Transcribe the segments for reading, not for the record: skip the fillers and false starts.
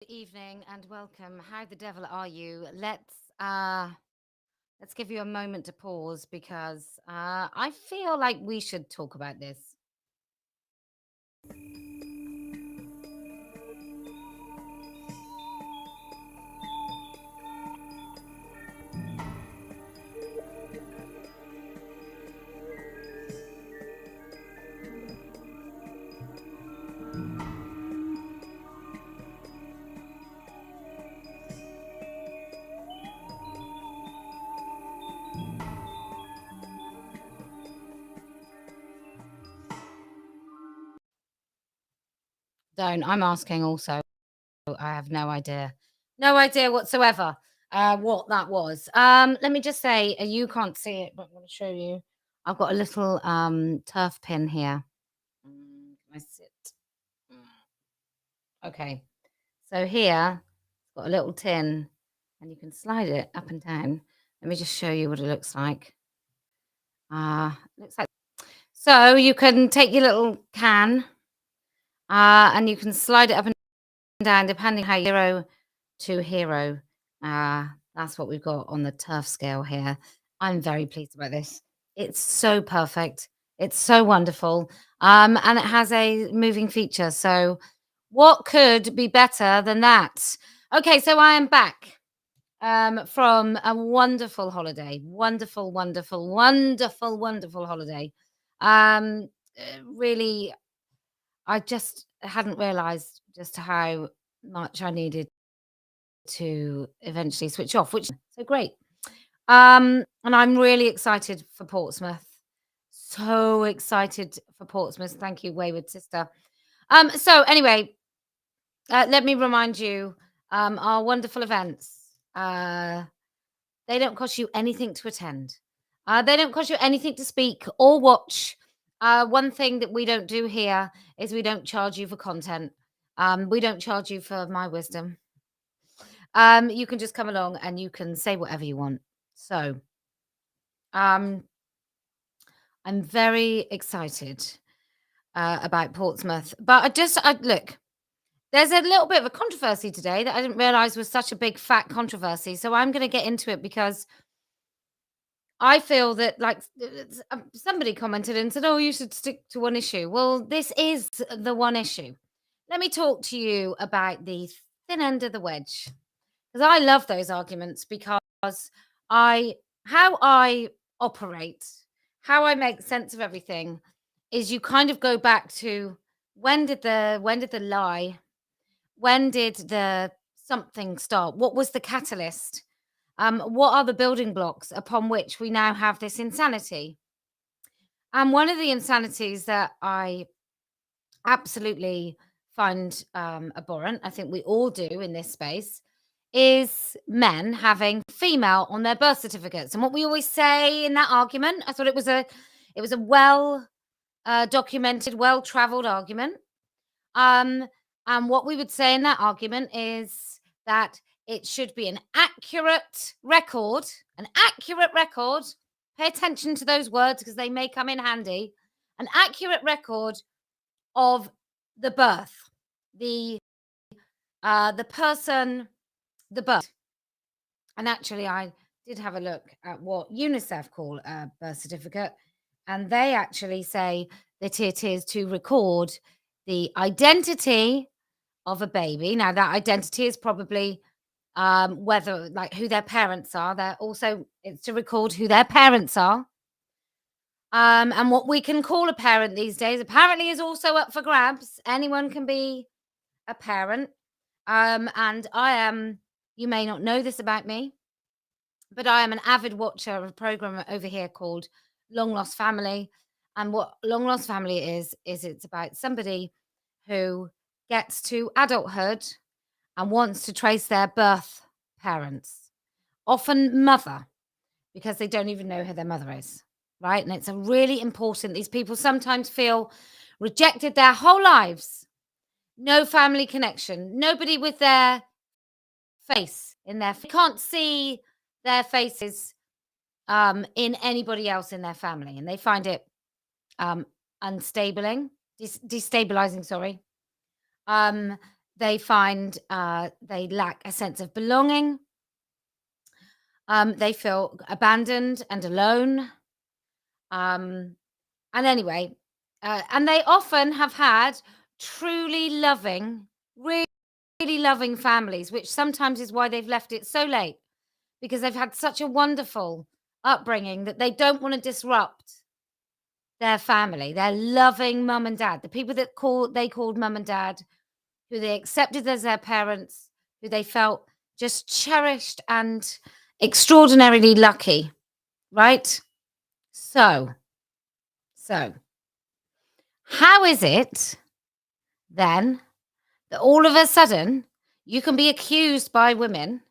Good evening and welcome. How the devil are you? Let's give you a moment to pause because I feel like we should talk about this. Don't. I'm asking also. I have no idea. No idea whatsoever what that was. Let me just say, you can't see it, but I'm going to show you. I've got a little turf pin here. Can I sit? Okay. So here, it's got a little tin, and you can slide it up and down. Let me just show you what it looks like. Looks like so you can take your little can, and you can slide it up and down depending how hero to hero. That's what we've got on the turf scale here. I'm very pleased about this. It's so perfect. It's so wonderful. And it has a moving feature. So what could be better than that? Okay, so I am back from a wonderful holiday. Wonderful, wonderful, wonderful, wonderful holiday. Really, I just hadn't realized just how much I needed to eventually switch off, which is so great. And I'm really excited for Portsmouth. So excited for Portsmouth. Thank you, Wayward Sister. So anyway, let me remind you, our wonderful events. They don't cost you anything to attend. They don't cost you anything to speak or watch. One thing that we don't do here is we don't charge you for content. We don't charge you for my wisdom. You can just come along and you can say whatever you want. So, um, I'm very excited about Portsmouth, but I look. There's a little bit of a controversy today that I didn't realize was such a big fat controversy. So I'm going to get into it because I feel that, like, somebody commented and said, "Oh, you should stick to one issue." Well, this is the one issue. Let me talk to you about the thin end of the wedge because I love those arguments because I how I operate, how I make sense of everything is you kind of go back to when did the lie, when did the something start? What was the catalyst? What are the building blocks upon which we now have this insanity? And one of the insanities that I absolutely find abhorrent, I think we all do in this space, is men having female on their birth certificates. And what we always say in that argument, I thought it was a well documented, well traveled argument. Um, and what we would say in that argument is that it should be an accurate record, an accurate record. Pay attention to those words because they may come in handy. An accurate record of the birth, the person, the birth. And actually, I did have a look at what UNICEF call a birth certificate, and they actually say that it is to record the identity of a baby. Now, that identity is probably whether, like, who their parents are. They're also it's to record who their parents are. And what we can call a parent these days apparently is also up for grabs. Anyone can be a parent. And I am, you may not know this about me, but I am an avid watcher of a program over here called Long Lost Family. And what Long Lost Family is it's about somebody who gets to adulthood and wants to trace their birth parents, often mother, because they don't even know who their mother is, right? And it's a really important. These people sometimes feel rejected their whole lives, no family connection, nobody with their face in their. They can't see their faces in anybody else in their family, and they find it destabilizing. Sorry. Um, They find they lack a sense of belonging. They feel abandoned and alone. Um, and anyway, and they often have had truly loving, really, really loving families, which sometimes is why they've left it so late because they've had such a wonderful upbringing that they don't want to disrupt their family, their loving mum and dad, the people that they called mum and dad, who they accepted as their parents, who they felt just cherished and extraordinarily lucky, right? So, so how is it then that all of a sudden you can be accused by women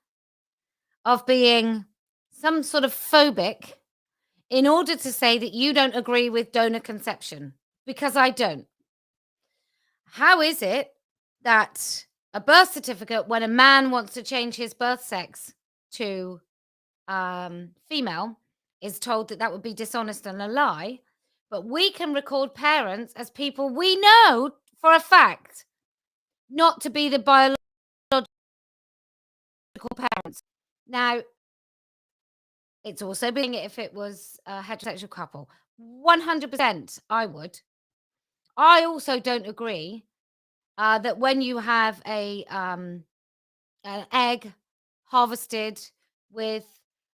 of being some sort of phobic in order to say that you don't agree with donor conception? Because I don't. How is it that a birth certificate, when a man wants to change his birth sex to female, is told that that would be dishonest and a lie, but we can record parents as people we know for a fact not to be the biological parents? Now, it's also being if it was a heterosexual couple. 100% I would. I also don't agree that when you have an egg harvested with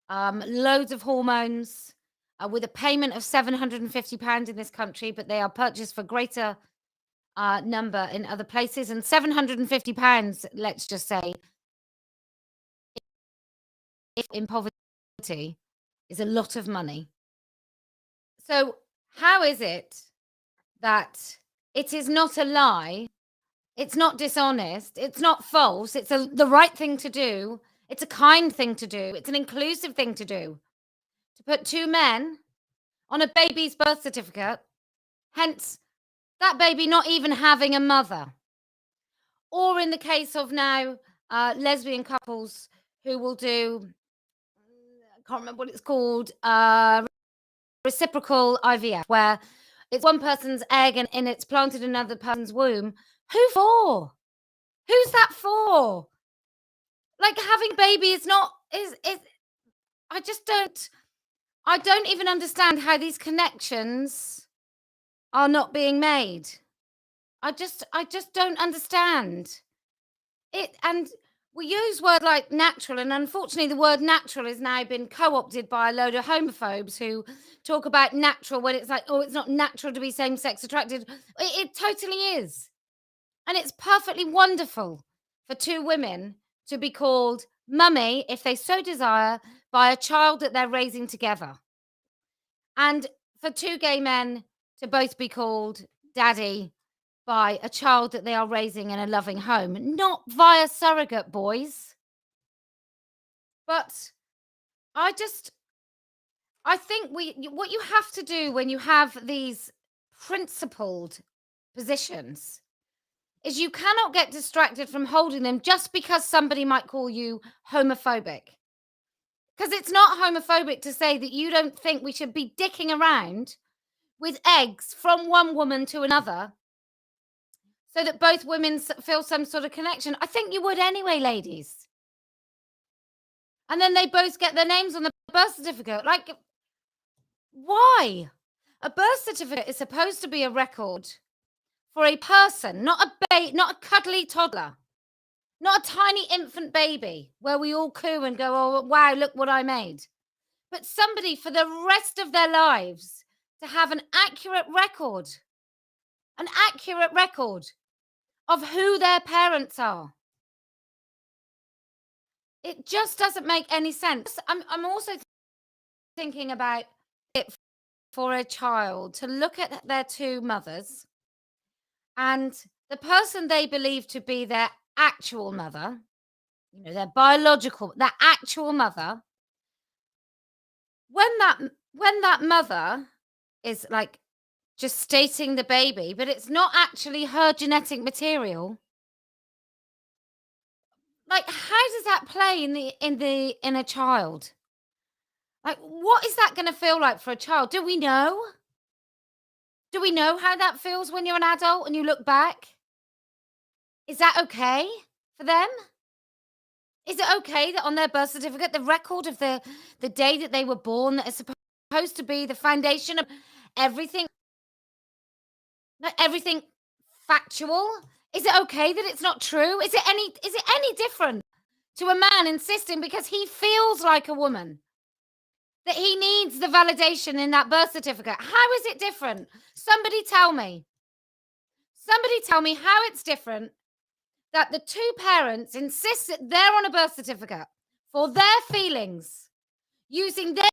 loads of hormones, with a payment of £750 in this country, but they are purchased for greater number in other places. And £750, let's just say, if in poverty, is a lot of money. So how is it that it is not a lie? It's not dishonest. It's not false. It's the right thing to do. It's a kind thing to do. It's an inclusive thing to do. To put two men on a baby's birth certificate, hence that baby not even having a mother. Or in the case of now, lesbian couples who will do, I can't remember what it's called, reciprocal IVF, where it's one person's egg and it's planted in another person's womb. Who for? Who's that for? Like, having a baby is not is I just don't even understand how these connections are not being made. I just don't understand it. And we use word like natural, and unfortunately the word natural has now been co-opted by a load of homophobes who talk about natural when it's like, oh, it's not natural to be same-sex attracted. It totally is. And it's perfectly wonderful for two women to be called mummy, if they so desire, by a child that they're raising together. And for two gay men to both be called daddy by a child that they are raising in a loving home, not via surrogate, boys. But I think what you have to do when you have these principled positions is you cannot get distracted from holding them just because somebody might call you homophobic. Because it's not homophobic to say that you don't think we should be dicking around with eggs from one woman to another so that both women feel some sort of connection. I think you would anyway, ladies. And then they both get their names on the birth certificate. Like, why? A birth certificate is supposed to be a record for a person, not a cuddly toddler, not a tiny infant baby where we all coo and go, oh, wow, look what I made. But somebody for the rest of their lives to have an accurate record of who their parents are. It just doesn't make any sense. I'm also thinking about it for a child to look at their two mothers and the person they believe to be their actual mother, their actual mother, when that mother is like gestating the baby, but it's not actually her genetic material. Like, how does that play in a child? Like, what is that going to feel like for a child? Do we know? Do we know how that feels when you're an adult and you look back? Is that okay for them? Is it okay that on their birth certificate, the record of the day that they were born, that is supposed to be the foundation of everything, like everything factual? Is it okay that it's not true? Is it any different to a man insisting because he feels like a woman that he needs the validation in that birth certificate? How is it different? Somebody tell me. Somebody tell me how it's different that the two parents insist that they're on a birth certificate for their feelings, using their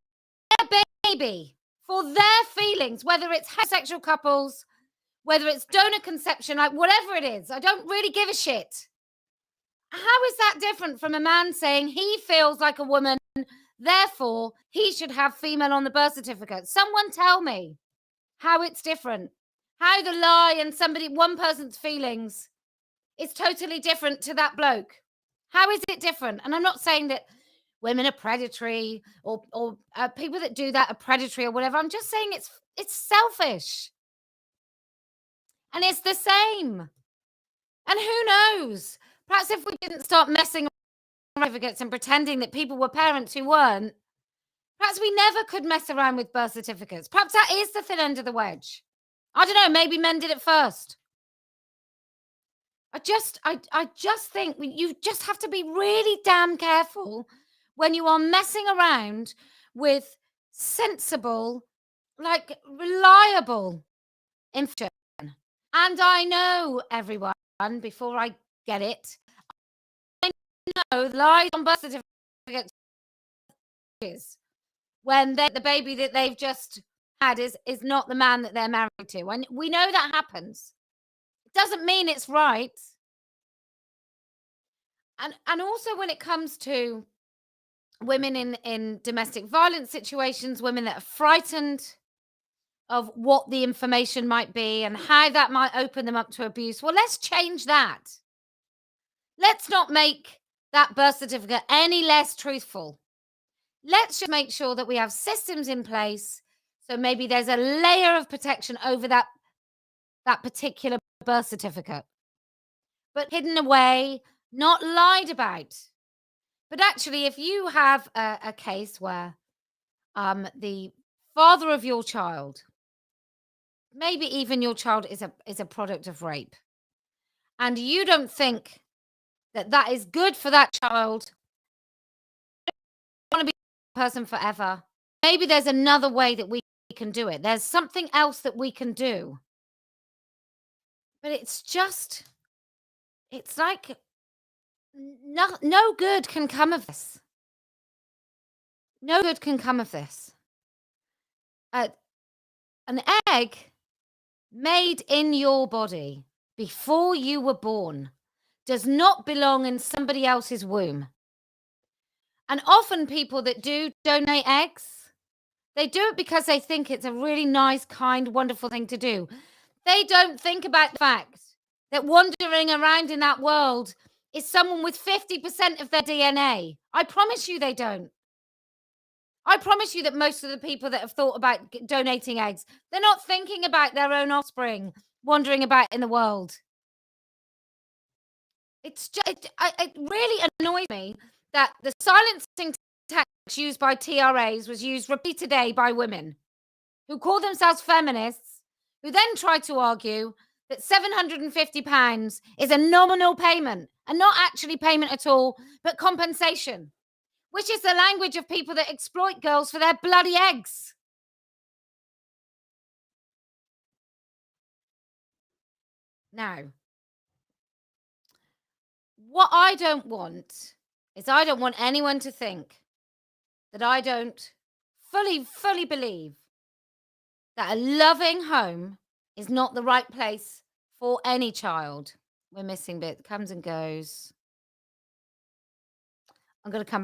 baby for their feelings, whether it's heterosexual couples, whether it's donor conception, like whatever it is. I don't really give a shit. How is that different from a man saying he feels like a woman, therefore he should have female on the birth certificate? Someone tell me how it's different. How the lie and one person's feelings is totally different to that bloke. How is it different? And I'm not saying that women are predatory or people that do that are predatory or whatever. I'm just saying it's selfish. And it's the same. And who knows? Perhaps if we didn't start messing around with certificates and pretending that people were parents who weren't, perhaps we never could mess around with birth certificates. Perhaps that is the thin end of the wedge. I don't know. Maybe men did it first. I just think you just have to be really damn careful when you are messing around with sensible, like reliable information. And I know everyone, before I get it, I know lies on birth certificates is when the baby that they've just had is not the man that they're married to. And we know that happens. It doesn't mean it's right. And also when it comes to women in domestic violence situations, women that are frightened of what the information might be and how that might open them up to abuse. Well, let's change that. Let's not make that birth certificate any less truthful. Let's just make sure that we have systems in place so maybe there's a layer of protection over that particular birth certificate, but hidden away, not lied about. But actually, if you have a case where the father of your child, maybe even your child is a product of rape, and you don't think that that is good for that child, want to be a person forever, maybe there's another way that we can do it. There's something else that we can do. But it's like no good can come of this. No good can come of this. An egg made in your body before you were born does not belong in somebody else's womb. And often people that do donate eggs, they do it because they think it's a really nice, kind, wonderful thing to do. They don't think about the fact that wandering around in that world is someone with 50% of their DNA. I promise you they don't. I promise you that most of the people that have thought about donating eggs, they're not thinking about their own offspring wandering about in the world. It really annoys me that the silencing tactics used by TRAs was used repeatedly by women who call themselves feminists, who then try to argue that £750 is a nominal payment and not actually payment at all, but compensation, which is the language of people that exploit girls for their bloody eggs. Now, what I don't want is I don't want anyone to think that I don't fully believe that a loving home is not the right place for any child. We're missing bit, comes and goes. I'm going to come back.